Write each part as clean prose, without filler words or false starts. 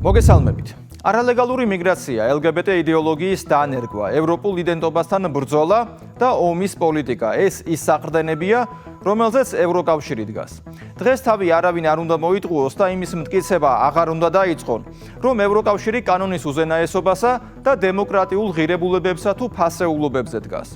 მოგესალმებით. არალეგალური მიგრაცია, LGBT იდეოლოგიის დანერგვა, ევროპულ იდენტობასთან ბრძოლა და ომის პოლიტიკა ეს ის საყრდენებია, რომელზეც ევროკავშირი დგას. დღეს თავი არავინ არ უნდა მოიტყუოს და იმის მტკიცება აღარ უნდა დაიწყონ, რომ ევროკავშირი კანონის უზენაესობასა და დემოკრატიულ ღირებულებებსა თუ ფასეულობებზე დგას.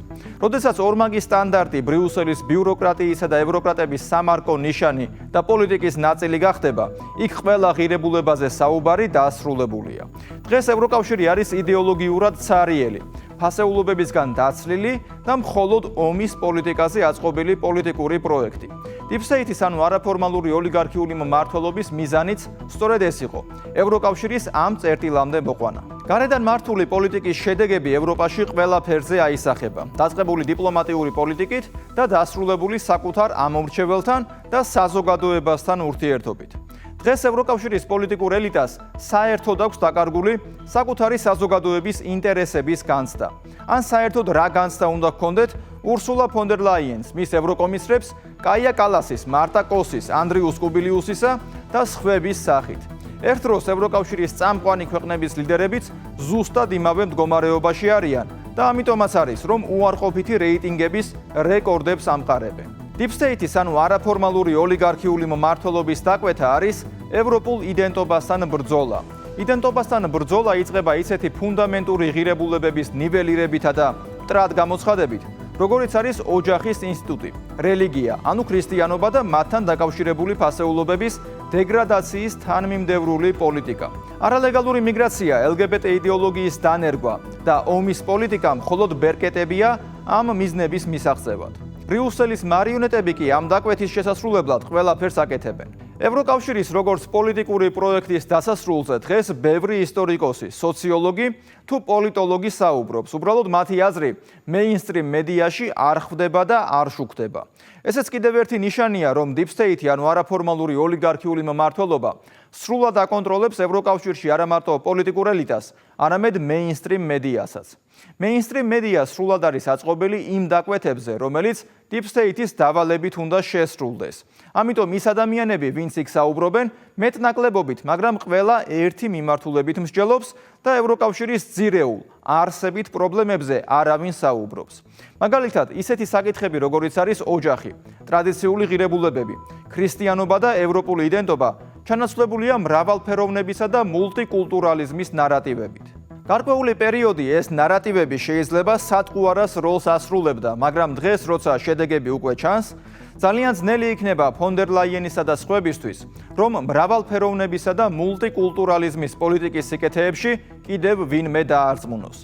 როდესაც ორმაგი სტანდარტი ბრიუსელის ბიუროკრატიისა და ევროკრატების სამარკო ნიშანი და პოლიტიკის ნაწილი გახდება, იქ ყველა ღირებულებაზე საუბარი დასრულებულია. დღეს ევროკავშირი არის იდეოლოგიურად ცარიელი, ფასეულობებისგან დაცლილი და მხოლოდ ომის პოლიტიკაზე აწყობილი პოლიტიკური პროექტი. დიპსტეიტის ანუ არაფორმალური ოლიგარქიული მმართველობის მიზანიც სწორედ ეს იყო, ევროკავშირის ამ წერტილამდე მოყვანა. გარედან მართული პოლიტიკის შედეგები ევროპაში ყველა ფერზე აისახება, დაწყებული დიპლომატიური პოლიტიკით და დასრულებული საკუთარ ამომრჩეველთან და საზოგადოებასთან ურთიერთობით. დღეს ევროკავშირის პოლიტიკურ ელიტას საერთოდ აქვს დაკარგული საკუთარი საზოგადოების ინტერესების განცდა. ან საერთოდ რა განცდა უნდა ჰქონდეთ ურსულა ფონ დერ ლაიენს, მის ევროკომისრებს კაია კალასის, მარტა კოსის, ანდრიუს კუბილიუსისა და სხვების სახით. ერთ დროს ევროკავშირის წამყვანი ქვეყნების ლიდერებიც ზუსტად იმავე მდგომარეობაში არიან და ამიტომაც არის, რომ უარყოფითი რეიტინგების რეკორდებს ამყარებენ. დიპსტეიტის ანუ არაფორმალური ოლიგარქიული მმართველობის დაკვეთა არის ევროპულ იდენტობასთან ბრძოლა. იდენტობასთან ბრძოლა იწყება ისეთი ფუნდამენტური ღირებულებების ნიველირებითა და მტრად გამოცხადებით, როგორიც არის ოჯახის ინსტიტუტი, რელიგია, ანუ ქრისტიანობა და მათთან დაკავშირებული ფასეულობების დეგრადაციის თანმიმდევრული პოლიტიკა. არალეგალური მიგრაცია, LGBT იდეოლოგიის დანერგვა და ომის პოლიტიკა მხოლოდ ბერკეტებია ამ მიზნების მისაღწევად. ბრიუსელის მარიონეტები კი ამ დაკვეთის შესასრულებლად ყველაფერს აკეთებენ. ევროკავშირის როგორც პოლიტიკური პროექტის დასასრულზე დღეს ბევრი ისტორიკოსი, სოციოლოგი თუ პოლიტოლოგი საუბრობს. უბრალოდ მათი აზრი მეინსტრიმ მედიაში არ ხვდება და არ შუქდება. ესეც კიდევ ერთი ნიშანია, რომ დიპსტეიტი ანუ არაფორმალური ოლიგარქიული მმართველობა სრულად აკონტროლებს ევროკავშირში არა მარტო პოლიტიკურ ელიტას, არამედ მეინსტრიმ მედიასაც. მეინსტრიმ მედია სრულად არის აწყობილი იმ დაკვეთებზე, რომელიც დიპსტეიტის დავალებით უნდა შესრულდეს. ამიტომ ის ადამიანები, ვინც იქ საუბრობენ, მეტნაკლებობით, მაგრამ ყველა ერთი მიმართულებით მსჯელობს და ევროკავშირის ძირეულ, არსებით პრობლემებზე არავინ საუბრობს. მაგალითად, ისეთი საკითხები, როგორიც არის ოჯახი, ტრადიციული ღირებულებები, ქრისტიანობა და ევროპული იდენტობა, ჩანაცვლებულია მრავალფეროვნებისა და მულტიკულტურალიზმის ნარატივებით. გარკვეული პერიოდი ეს ნარატივები შეიძლება სატყუარას როლს ასრულებდა, მაგრამ დღეს, როცა შედეგები უკვე ჩანს, ძალიან ძნელი იქნება ფონ დერ ლაიენისა და სხვებისთვის, რომ მრავალფეროვნებისა და მულტიკულტურალიზმის პოლიტიკის სიკეთეებში კიდევ ვინმე დაარწმუნოს.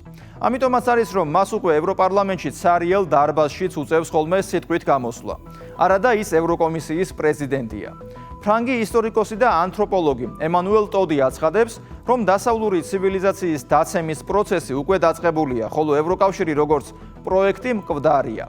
ამიტომაც არის, რომ მას უკვე ევროპარლამენტში ცარიელ დარბაზშიც უწევს ხოლმე სიტყვით გამოსვლა. არადა ის ევროკომისიის პრეზიდენტია. ფრანგი ისტორიკოსი და ანთროპოლოგი ემანუელ ტოდი აცხადებს, რომ დასავლური ცივილიზაციის დაცემის პროცესი უკვე დაწყებულია, ხოლო ევროკავშირი როგორც პროექტი მკვდარია.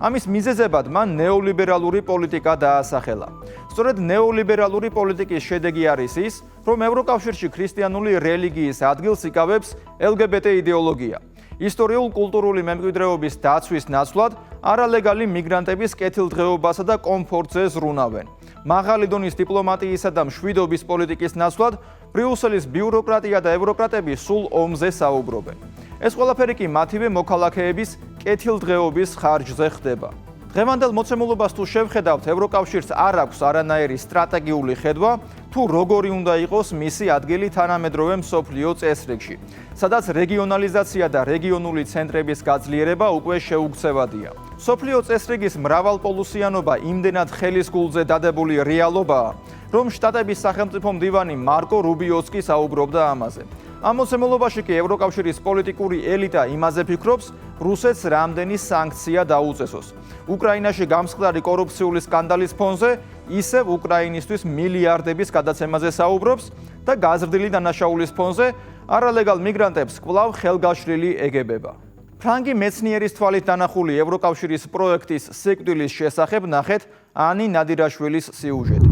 ამის მიზეზებად მან ნეოლიბერალური პოლიტიკა დაასახელა. სწორედ ნეოლიბერალური პოლიტიკის შედეგი არის ის, რომ ევროკავშირში ქრისტიანული რელიგიის ადგილს იკავებს LGBT იდეოლოგია. ისტორიულ-კულტურული მემკვიდრეობის დაცვის ნაცვლად არალეგალი მიგრანტების კეთილდღეობასა და კომფორტზე ზრუნავენ. მაღალი დონის დიპლომატიისა და მშვიდობის პოლიტიკის ნაცვლად ბრიუსელის ბიუროკრატია და ევროკრატები სულ ომზე საუბრობენ. ეს ყველაფერი კი მათივე მოქალაქეების კეთილდღეობის ხარჯზე ხდება. დღევანდელ მოცემულობას თუ შევხედავთ, ევროკავშირს არ აქვს არანაირი სტრატეგიული ხედვა, თუ როგორი უნდა იყოს მისი ადგილი თანამედროვე მსოფლიო წესრიგში, სადაც რეგიონალიზაცია და რეგიონული ცენტრების გაძლიერება უკვე შეუქცევადია. მსოფლიო წესრიგის მრავალპოლუსიანობა იმდენად ხელის გულზე დადებული რეალობაა, რომ შტატების სახელმწიფო მდივანი მარკო რუბიოც კი საუბრობდა ამაზე. ამ მოცემულობაში კი ევროკავშირის პოლიტიკური ელიტა იმაზე ფიქრობს, რუსეთს რამდენი სანქცია დაუწესოს. უკრაინაში გამსხდარი კორუფციული სკანდალის ფონზე ისევ უკრაინისთვის მილიარდების გადაცემაზე საუბრობს და გაზრდილი დანაშაულის ფონზე არალეგალ მიგრანტებს კვლავ ხელგაშლილი ეგებება. ფრანგი მეცნიერის თვალით დანახული ევროკავშირის პროექტის სიკვდილის შესახებ ნახეთ ani ნადირაშვილის სიუჟეტი.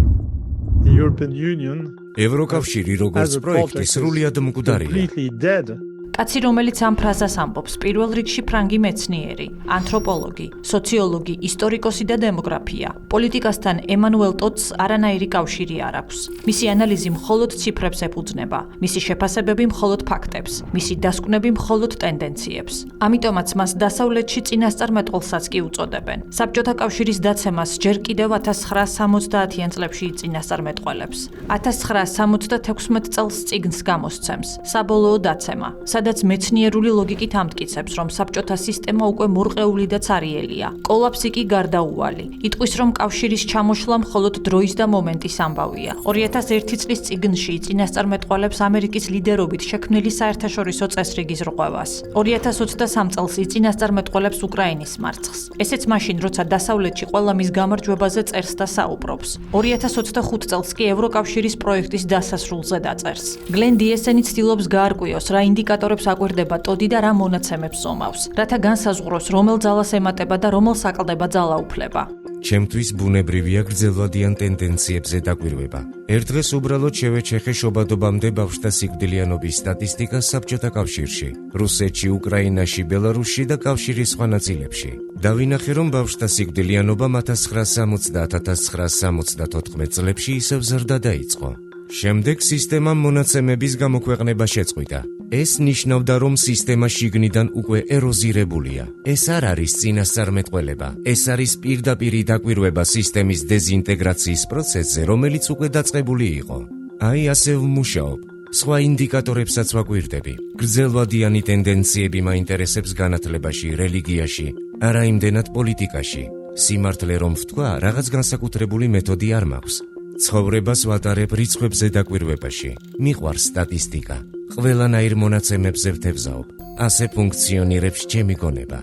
ევროკავშირი როგორც პროექტი სრულიად მკვდარია. კაცი, რომელიც ამ ფრაზას ამბობს, პირველ რიგში ფრანგი მეცნიერი, ანთროპოლოგი, სოციოლოგი, ისტორიკოსი და დემოგრაფია. პოლიტიკასთან ემანუელ ტოდს არანაირი კავშირი არ აქვს. მისი ანალიზი მხოლოდ ციფრებს ეფუძნება, მისი შეფასებები მხოლოდ ფაქტებს, მისი დასკვნები მხოლოდ ტენდენციებს. ამიტომაც მას დასავლეთში წინასწარმეტყველსაც კი უწოდებენ. საბჭოთა კავშირის დაცემას ჯერ კიდევ 1970-იან წლებში იწინასწარმეტყველებს. 1976 წელს წიგნს გამოსცემს, საბოლოო დაცემა, სადაც მეცნიერული ლოგიკით ამტკიცებს, რომ საბჭოთა სისტემა უკვე მორყეული და ცარიელია. კოლაფსი კი გარდაუვალი. იტყვის, რომ კავშირის ჩამოშლა მხოლოდ დროის და მომენტის ამბავია. 2001 წლის წიგნში წინასწარმეტყველებს ამერიკის ლიდერობით შექმნილი საერთაშორისო წესრიგის რღვევას. 2023 წელს წინასწარმეტყველებს უკრაინის მარცხს. ესეც მაშინ, როცა დასავლეთში ყველა მის გამარჯვებაზე წერს და საუბრობს. 2025 წელს კი ევროკავშირის პროექტის დასასრულზე დაწერს. გლენ დიესენი ცდილობს გაარკვიოს, რა ინდიკატორებს აკვირდება ტოდი და რა მონაცემებს ზომავს, რათა განსაზღვროს, რომელ ძალას ემატება და რომელს აკლდება ძალაუფლება. ჩემთვის ბუნებრივია გრძელვადიან ტენდენციებზე დაკვირვება. ერთ დღეს უბრალოდ შევეჩეხე შობადობამდე ბავშვთა სიკვდილიანობის სტატისტიკა საბჭოთა კავშირში, რუსეთში, უკრაინაში, ბელარუსში და კავშირის სხვა ნაწილებში. დავინახე, რომ ბავშვთა სიკვდილიანობა 1970-1974 წლებში ისევ ზრდა დაიწყო. შემდეგ სისტემამ მონაცემების გამოქვეყნება შეწყვიტა. ეს ნიშნავდა, რომ სისტემა შიგნიდან უკვე ეროზირებულია. ეს არ არის წინასწარმეტყველება, ეს არის პირდაპირი დაკვირვება სისტემის დეზინტეგრაციის პროცესზე, რომელიც უკვე დაწყებული იყო. აი ასე ვმუშაობ. სხვა ინდიკატორებსაც ვაკვირდები. გრძელვადიანი ტენდენციები მაინტერესებს განათლებაში, რელიგიაში, არა იმდენად პოლიტიკაში. სიმართლე რომ ვთქვა, რაღაც განსაკუთრებული მეთოდი არ მაქვს. ცხოვრებას ვატარებ რიცხვებზე დაკვირვებაში. მიყვარს სტატისტიკა. ყველანაირ მონაცემებზე ვთევზაობ. ასე ფუნქციონირებს ჩემი გონება.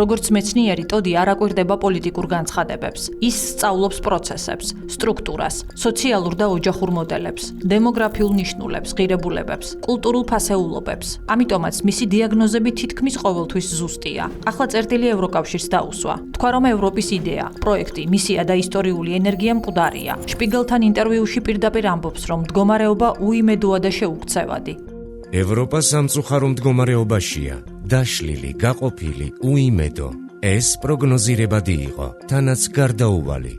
როგორც მეცნიერი, ტოდი არ აკვირდება პოლიტიკურ განცხადებებს. ის სწავლობს პროცესებს, სტრუქტურას, სოციალურ და ოჯახურ მოდელებს, დემოგრაფიულ ნიშნულებს, ღირებულებებს, კულტურულ ფასეულობებს. ამიტომაც მისი დიაგნოზები თითქმის ყოველთვის ზუსტია. ახლა წერტილი ევროკავშირს დაუსვა. თქვა, რომ ევროპის იდეა, პროექტი, მისია და ისტორიული ენერგია მკვდარია. შპიგელთან ინტერვიუში პირდაპირ ამბობს, რომ მდგომარეობა უიმედოა და შეუქცევადი. ევროპა სამწუხარო მდგომარეობაშია. დაშლილი, გაყოფილი, უიმედო. ეს პროგნოზირებადი იყო, თანაც გარდაუვალი.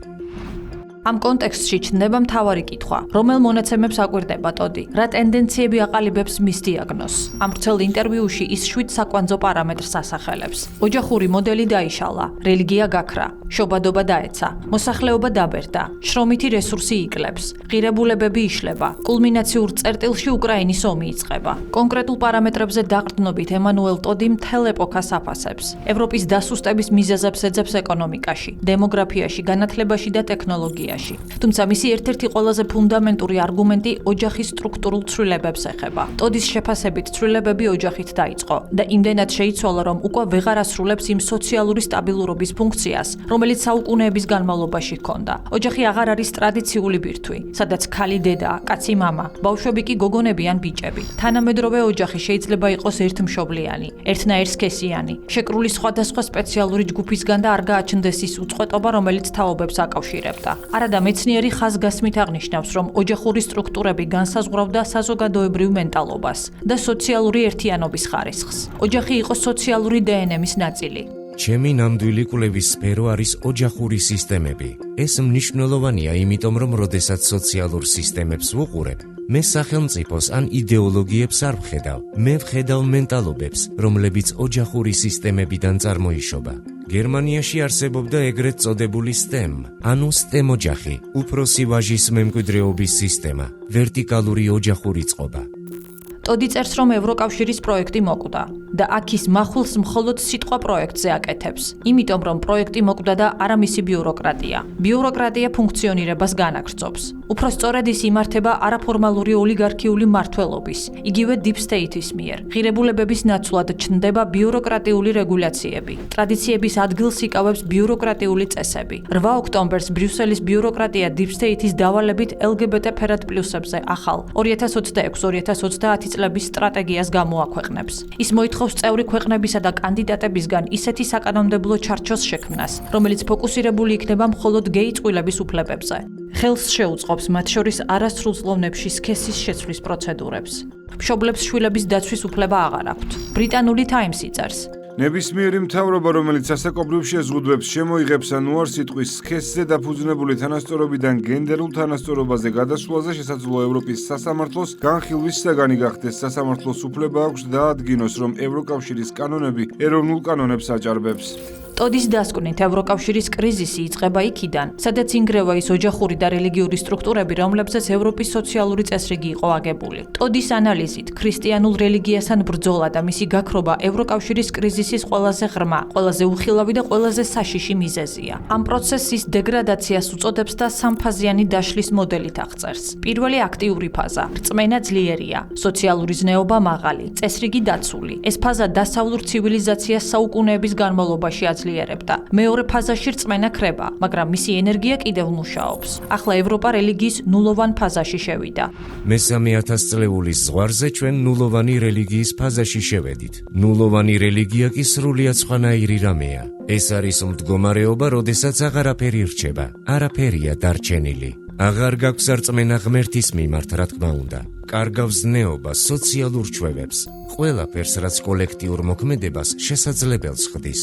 ამ კონტექსტში ჩნდება მთავარი კითხვა, რომელ მონაცემებს აკვირდება ტოდი, რა ტენდენციები აყალიბებს მის დიაგნოზს. ამ ვრცელ ინტერვიუში ის 7 საკვანძო პარამეტრს ასახელებს. ოჯახური მოდელი დაიშალა, რელიგია გაქრა, შობადობა დაეცა, მოსახლეობა დაბერდა, შრომითი რესურსი იკლებს, ღირებულებები იშლება, კულმინაციურ წერტილში უკრაინის ომი იწყება. კონკრეტულ პარამეტრებზე დაყრდნობით ემანუელ ტოდი მთელ ეპოქას აფასებს. ევროპის დასუსტების მიზეზებს ეძებს ეკონომიკაში, დემოგრაფიაში, განათლებაში და ტექნოლოგიაში. თუმცა მისი ერთ-ერთი ყველაზე ფუნდამენტური არგუმენტი ოჯახის სტრუქტურულ ცვლილებებს ეხება. ტოდის შეფასებით ცვლილებები ოჯახით დაიწყო და იმდენად შეიცვალა, რომ უკვე ვეღარ ასრულებს იმ სოციალური სტაბილურობის ფუნქციას, რომელიც საუკუნეების განმავლობაში ჰქონდა. ოჯახი აღარ არის ტრადიციული ბირთვი, სადაც ქალი დედა, კაცი მამა, ბავშვები კი გოგონები ან ბიჭები. თანამედროვე ოჯახი შეიძლება იყოს ერთმშობლიანი, ერთნაირსქესიანი, შეკრული სხვადასხვა სპეციალური ჯგუფისგან და არ გააჩნდეს ის უწყვეტობა, რომელიც თაობებს აკავშირებდა. არადა მეცნიერი ხაზგასმით აღნიშნავს, რომ ოჯახური სტრუქტურები განსაზღვრავდა საზოგადოებრივ მენტალობას და სოციალური ერთიანობის ხარისხს. ოჯახი იყო სოციალური დნმ-ის ნაწილი. ჩემი ნამდვილი კვლევის სფერო არის ოჯახური სისტემები. ეს მნიშვნელოვანია, იმიტომ რომ როდესაც სოციალურ სისტემებს ვუყურებ, მე სახელმწიფოს ან იდეოლოგიებს არ ვხედავ, მე ვხედავ მენტალობებს, რომლებიც ოჯახური სისტემებიდან წარმოიშობა. გერმანიაში არსებობდა ეგრეთ წოდებული STEM, ანუ STEM ოჯახი, უფროსი ვაჟის მემკვიდრეობის სისტემა, ვერტიკალური ოჯახური წყობა. ტოდი წერს, რომ ევროკავშირის პროექტი მოკვდა და აქ ის მახვილს მხოლოდ სიტყვა პროექტზე აკეთებს, იმიტომ რომ პროექტი მოკვდა და არა მისი ბიუროკრატია. ბიუროკრატია ფუნქციონირებას განაგრძობს. უფრო სწორედ ის იმართება არაფორმალური ოლიგარქიული მმართველობის, იგივე deep state-ის მიერ. ღირებულებების ნაცვლად ჩნდება ბიუროკრატიული რეგულაციები. ტრადიციების ადგილს იკავებს ბიუროკრატიული წესები. 8 ოქტომბერს ბრიუსელის ბიუროკრატია deep state-ის დავალებით LGBT ფერად პლუსებზე ახალ 2026-2030 წლების სტრატეგიას გამოაქვეყნებს. ის მოითხოვს წევრი ქვეყნებისა და კანდიდატებისგან ისეთი საკანონმდებლო ჩარჩოს შექმნას, რომელიც ფოკუსირებული იქნება მხოლოდ გეი წყვილების უფლებებზე. ხელს შეუწყობს მათ შორის არასრულწლოვნებში სქესის შეცვლის პროცედურებს. მშობლებს შვილების დაცვის უფლება აღარ აქვთ. ბრიტანული Times იწერს. ნებისმიერი მთავრობა, რომელიც სასაკობრივ შეზღუდვებს შემოიღებს ან უარ სიტყვის სქესზე დაფუძნებული თანასწორობიდან გენდერულ თანასწორობაზე გადასვლაზე შესაძლოა ევროპის სასამართლოს განხილვის საგანი გახდეს. სასამართლოს უფლება აქვს დაადგინოს, რომ ევროკავშირის კანონები ეროვნულ კანონებს აჭარბებს. ტოდის დასკვნით ევროკავშირის კრიზისი იწყება იქიდან, სადაც ინგრევა ის ოჯახური და რელიგიური სტრუქტურები, რომლებზეც ევროპის სოციალური წესრიგი იყო აგებული. ტოდის ანალიზით, ქრისტიანულ რელიგიასთან ბრძოლა და მისი გაქრობა ევროკავშირის კრიზისის ყველაზე ღრმა, ყველაზე უხილავი და ყველაზე საშიში მიზეზია. ამ პროცესის დეგრადაციას უწოდებს და სამფაზიანი დაშლის მოდელით აღწერს. პირველი აქტიური ფაზა, რწმენა ძლიერია, სოციალური ზნეობა მაღალი, წესრიგი დაცული. ეს ფაზა დასავლურ ცივილიზაციას საუკუნეების განმავლობაში ძლიერებდა. მეორე ფაზაში რწმენა ქრება, მაგრამ მისი ენერგია კიდევ მუშაობს. ახლა ევროპა რელიგიის ნულოვან ფაზაში შევიდა. მესამე 1000 წლეულის ზღვარზე ჩვენ ნულოვანი რელიგიის ფაზაში შევედით. ნულოვანი რელიგია კი სრულიად სხვანაირი რამეა. ეს არის მდგომარეობა, როდესაც აღარაფერი რჩება, არაფერია დარჩენილი. აღარ გაქვს რწმენა ღმერთის მიმართ, რა თქმა უნდა. კარგავს ზნეობა, სოციალურ ჩვევებს, ყველაფერს, რაც კოლექტიურ მოქმედებას შესაძლებელს ხდის.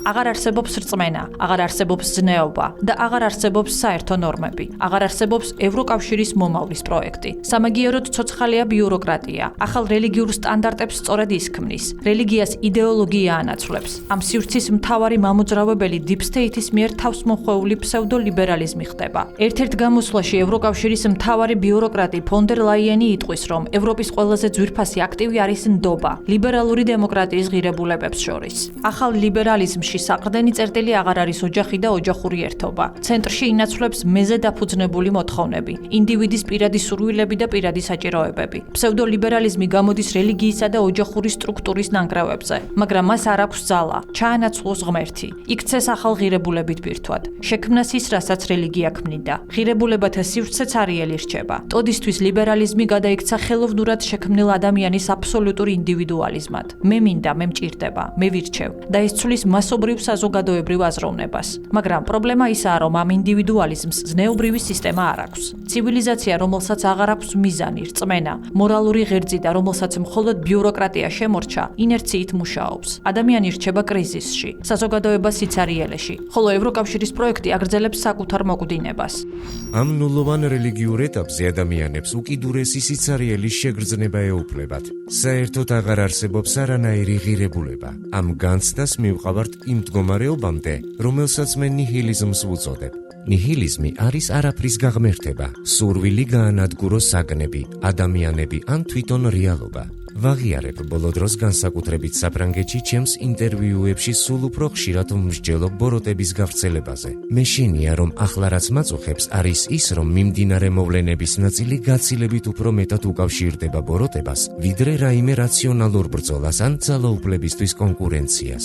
აღარ არსებობს რწმენა, აღარ არსებობს ზნეობა და აღარ არსებობს საერთო ნორმები. აღარ არსებობს ევროკავშირის მომავლის პროექტი. სამაგიეროდ ცოცხალია ბიუროკრატია. ახალ რელიგიურ სტანდარტებს სწორედ ის ქმნის. რელიგიას იდეოლოგია ანაცვლებს. ამ სივრცის მთავარი მამოძრავებელი Deep State-ის მიერ თავსმოხვეული ფსევდოლიბერალიზმი ხდება. ერთ-ერთ გამოსვლაში ევროკავშირის მთავარი ბიუროკრატი ფონ დერ ლაიენი იტყვის, რომ ევროპის ყველაზე ძვირფასი აქტივი არის ნდობა, ლიბერალური დემოკრატიის ღირებულებებს შორის. ახალ ლიბერალიზმში საყრდენი წერტილი აღარ არის ოჯახი და ოჯახური ერთობა. ცენტრში ინაცვლებს მეზე დაფუძნებული მოთხოვნები, ინდივიდის პირადი სურვილები და პირადი საჭიროებები. ფსევდოლიბერალიზმი გამოდის რელიგიისა და ოჯახური სტრუქტურის ნანგრევებზე, მაგრამ მას არ აქვს ძალა, ჩაანაცვლოს ღმერთი, იქცეს ახალ ღირებულებით ბირთვად. შექმნას ის, რასაც რელიგია ქმნიდა. ღირებულებათა სივრცეც არიელი რჩება. ტოდისთვის ლიბერალიზმი გადაიქცა ხელოვნურად შექმნილ ადამიანის აბსოლუტურ ინდივიდუალიზმად. მე მინდა, მე მჭირდება, მე ვირჩევ და ეს ცვლის მასობრივ საზოგადოებრივ აზროვნებას. მაგრამ პრობლემა ისაა, რომ ამ ინდივიდუალიზმს ზნეობრივი სისტემა არ აქვს. ცივილიზაცია, რომელსაც აღარ აქვს მიზანი, რწმენა, მორალური ღერძი და რომელსაც მხოლოდ ბიუროკრატია შემორჩა, ინერციით მუშაობს. ადამიანი რჩება კრიზისში, საზოგადოება სიცარიელეში, ხოლო ევროკავშირის პროექტი აგრძელებს საკუთარ მოკვდინებას. ამ ნულოვან რელიგიურ ეტაპზე ადამიანებს უკიდურესი სიცარიელის შეგრძნება ეუფლებათ. საერთოდ აღარ არსებობს არანაირი ღირებულება. ამ განცდას მივყავართ იმ მდგომარეობამდე, რომელსაც მე ნიჰილიზმს ვუწოდებ. ნიჰილიზმი არის არაფრის გაღმერთება, სურვილი გაანადგუროს საგნები, ადამიანები ან თვითონ რეალობა. ვაღიარებ ბოლო დროს განსაკუთრებით საფრანგეთში ჩემს ინტერვიუებში სულ უფრო ხშირად ვმსჯელობ ბოროტების გავრცელებაზე. მეშინია, რომ ახლა რაც მაწუხებს არის ის, რომ მიმდინარე მოვლენების ნაწილი გაცილებით უფრო მეტად უკავშირდება ბოროტებას, ვიდრე რაიმე რაციონალურ ბრძოლას ან ძალაუფლებისთვის კონკურენციას.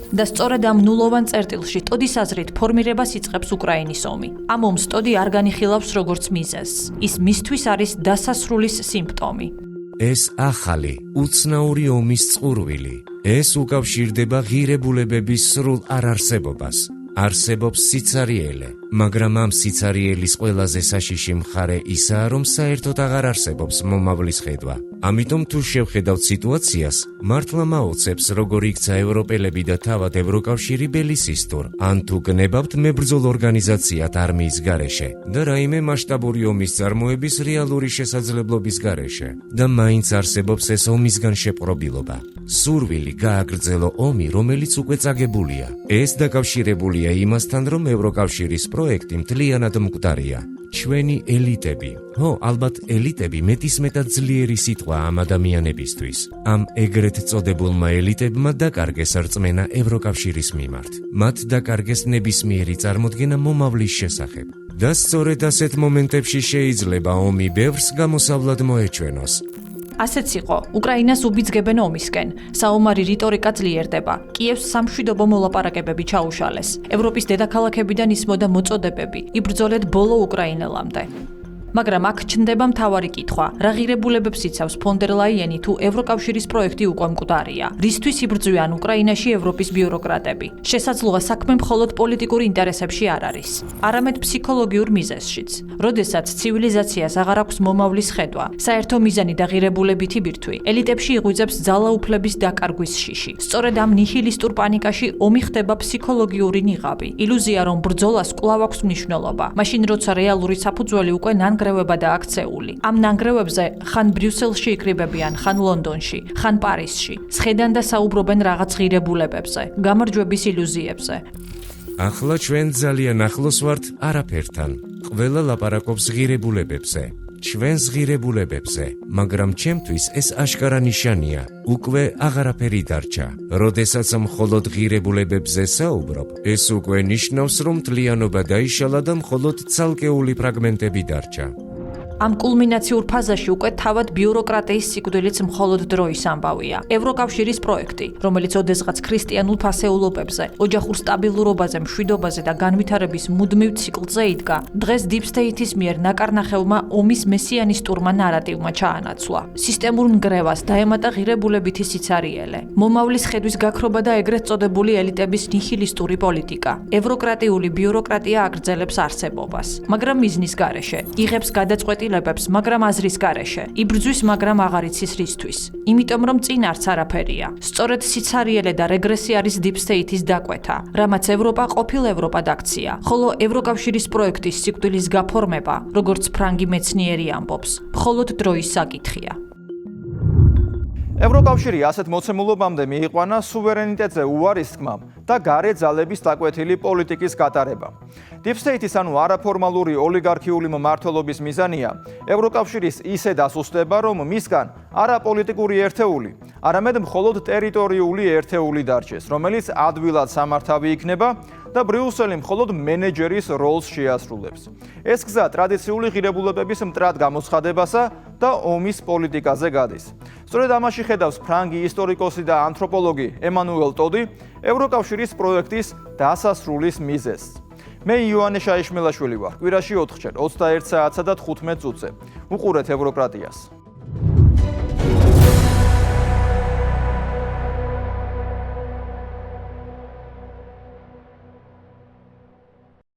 და სწორედ ამ ნულოვან წერტილში ტოდის აზრით ფორმირებას იწყებს უკრაინის ომი. ამ ომს ტოდი არ განიხილავს როგორც მიზეზს. ის მისთვის არის დასასრულის სიმპტომი. ეს ახალი, უცნაური ომის წყურვილი. ეს უკავშირდება ღირებულებების სრულ არარსებობას. არსებობს სიცარიელე, მაგრამ ამ სიცარიელის ყველაზე საშიში მხარე ისაა, რომ საერთოდ აღარ არსებობს მომავლის ხედვა. ამიტომ თუ შევხედავთ სიტუაციას, მართლა მაოცებს, როგორ იქცა ევროპელები და თავად ევროკავშირი ბელისისტურ, ან თუ გნებავთ მებრძოლ ორგანიზაციად არმიის გარეშე და რაიმე მასშტაბური ომის წარმოების რეალური შესაძლებლობის გარეშე. და მაინც არსებობს ეს ომისგან შეპყრობილობა. სურვილი გააგრძელო ომი, რომელიც უკვე წაგებულია. ეს დაკავშირებულია იმასთან, რომ ევროკავშირის პროექტი მთლიანად მკვდარია. ჩვენი ელიტები, ალბათ ელიტები მეტისმეტად ძლიერი სიტყვა ამ ადამიანებისთვის. ამ ეგრეთ წოდებულმა ელიტებმა დაკარგეს რწმენა ევროკავშირის მიმართ. მათ დაკარგეს ნებისმიერი წარმოდგენა მომავლის შესახებ. და სწორედ ასეთ მომენტებში შეიძლება ომი ბევრს გამოსავლად მოეჩვენოს. ასეც იყო, უკრაინას უბიძგებენ ომისკენ. საომარი რიტორიკა ძლიერდება. კიევს სამშვიდობო მოლაპარაკებები ჩაუშალეს. ევროპის დედაქალაქებიდან ისმოდა მოწოდებები. იბრძოლეთ ბოლო უკრაინელამდე. მაგრამ აქ ჩნდება მთავარი კითხვა: რა ღირებულებებს იცავს ფონ დერ ლაიენი თუ ევროკავშირის პროექტი უკვე მკვდარია? რისთვის იბრძვიან უკრაინაში ევროპის ბიუროკრატები? შესაძლოა საქმე მხოლოდ პოლიტიკურ ინტერესებში არ არის, არამედ ფსიქოლოგიურ მიზეზშიც. როდესაც ცივილიზაციას აღარ აქვს მომავლის ხედვა, საერთო მიზანი და ღირებულებითი ბირთვი, ელიტებში იღვიძებს ძალაუფლების დაკარგვის შიში. სწორედ ამ ნიჰილისტურ პანიკაში ომი ხდება ფსიქოლოგიური ნიღაბი. ილუზია, რომ ბრძოლას კვლავ აქვს მნიშვნელობა, მაშინ როცა რეალური საფუძველი უკვე ნანგრევებადაა აქცეული. ამ ნანგრევებზე ხან ბრიუსელში იკრიბებიან, ხან ლონდონში, ხან პარიზში. სხედან და საუბრობენ რაღაც ღირებულებებზე, გამარჯვების ილუზიებზე. ახლა ჩვენ ძალიან ახლოს ვართ არაფერთან. ყველა ლაპარაკობს ღირებულებებზე. ჩვენს ღირებულებებზე, მაგრამ ჩემთვის ეს აშკარა ნიშანია, უკვე აღარაფერი დარჩა. როდესაც მხოლოდ ღირებულებებზე საუბრობ, ეს უკვე ნიშნავს, რომ მთლიანობა დაიშალა და მხოლოდ ცალკეული ფრაგმენტები დარჩა. ამ კულმინაციურ ფაზაში უკვე თავად ბიუროკრატიის სიკვდილიც მხოლოდ დროის ამბავია. ევროკავშირის პროექტი, რომელიც ოდესღაც ქრისტიანულ ფასეულობებზე, ოჯახურ სტაბილურობაზე, მშვიდობაზე და განვითარების მუდმივ ციკლზე იდგა, დღეს Deep State-ის მიერ ნაკარნახევმა ომის მესიანისტურმა ნარატივმა ჩაანაცვლა. სისტემურ ნგრევას დაემატა ღირებულებითი სიცარიელე, მომავლის ხედვის გაქრობა და ეგრეთ წოდებული ელიტების ნიჰილისტური პოლიტიკა. ევროკრატიული ბიუროკრატია აგრძელებს არსებობას, მაგრამ მიზნის გარეშე იღებს გადაწყვეტილებას, მაგრამ აზრის გარეშე. იბრძვის, მაგრამ აღარ იცის რისთვის. იმიტომ რომ წინ არც არაფერია. სწორედ სიცარიელე და რეგრესი არის Deep State-ის დაკვეთა, რამაც ევროპა ყოფილ ევროპად აქცია, ხოლო ევროკავშირის პროექტის სიკვდილის გაფორმება, როგორც ფრანგი მეცნიერი ამბობს, მხოლოდ დროის საკითხია. ევროკავშირი ასეთ მოცემულობამდე მიიყვანა სუვერენიტეტზე უარის თქმამ და გარე ძალების დაკვეთილი პოლიტიკის გატარება. Deep State-ის ანუ არაფორმალური ოლიგარქიული მმართველობის მიზანია ევროკავშირის ისე დასუსტება, რომ მისგან არა პოლიტიკური ერთეული, არამედ მხოლოდ ტერიტორიული ერთეული დარჩეს, რომელიც ადვილად სამართავი იქნება და ბრიუსელი მხოლოდ მენეჯერის როლს შეასრულებს. ეს გზა ტრადიციული ღირებულებების მტრად გამოცხადებასა და ომის პოლიტიკაზე გადის. სწორედ ამაში ხედავს ფრანგი ისტორიკოსი და ანთროპოლოგი ემანუელ ტოდი ევროკავშირის პროექტის დასასრულის მიზეზს. მე იოანე შაიშმელაშვილი ვარ. კვირაში 4 ჯერ 21 საათსა და 15 წუთზე. უყურეთ ევროკრატიას.